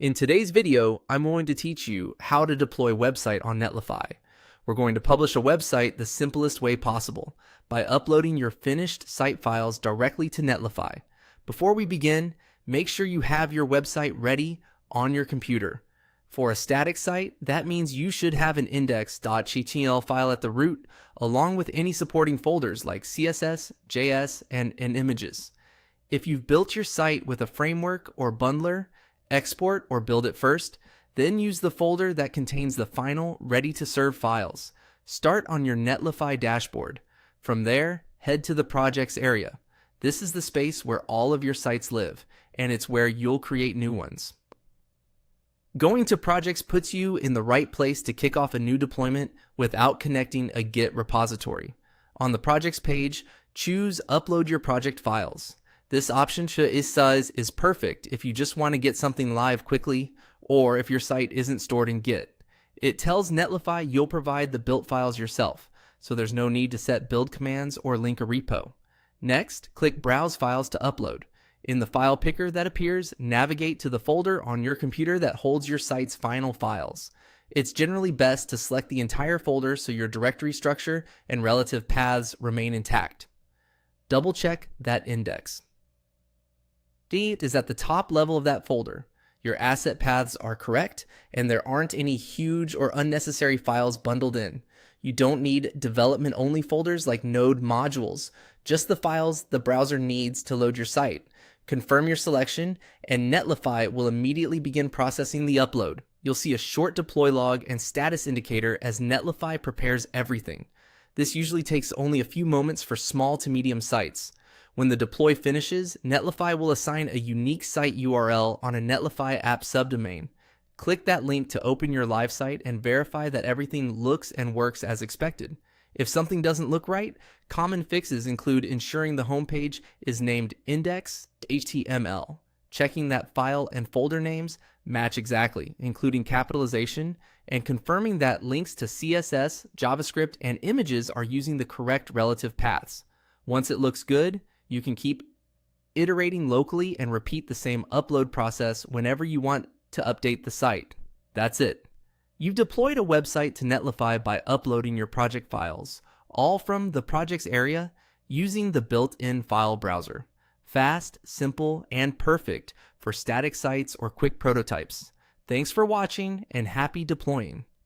In today's video, I'm going to teach you how to deploy website on Netlify. We're going to publish a website the simplest way possible by uploading your finished site files directly to Netlify. Before we begin, make sure you have your website ready on your computer. For a static site, that means you should have an index.html file at the root, along with any supporting folders like CSS, JS, and images. If you've built your site with a framework or bundler, export or build it first, then use the folder that contains the final ready-to-serve files. Start on your Netlify dashboard. From there, head to the projects area. This is the space where all of your sites live, and it's where you'll create new ones. Going to projects puts you in the right place to kick off a new deployment without connecting a Git repository. On the projects page, choose Upload Your Project Files. This option is perfect if you just want to get something live quickly or if your site isn't stored in Git. It tells Netlify you'll provide the built files yourself, so there's no need to set build commands or link a repo. Next, click Browse Files to upload. In the file picker that appears, navigate to the folder on your computer that holds your site's final files. It's generally best to select the entire folder so your directory structure and relative paths remain intact. Double check that index. D is at the top level of that folder. Your asset paths are correct, and there aren't any huge or unnecessary files bundled in. You don't need development-only folders like node modules, just the files the browser needs to load your site. Confirm your selection, and Netlify will immediately begin processing the upload. You'll see a short deploy log and status indicator as Netlify prepares everything. This usually takes only a few moments for small to medium sites. When the deploy finishes, Netlify will assign a unique site URL on a Netlify app subdomain. Click that link to open your live site and verify that everything looks and works as expected. If something doesn't look right, common fixes include ensuring the homepage is named index.html, checking that file and folder names match exactly, including capitalization, and confirming that links to CSS, JavaScript, and images are using the correct relative paths. Once it looks good, you can keep iterating locally and repeat the same upload process whenever you want to update the site. That's it. You've deployed a website to Netlify by uploading your project files, all from the projects area using the built-in file browser. Fast, simple, and perfect for static sites or quick prototypes. Thanks for watching and happy deploying.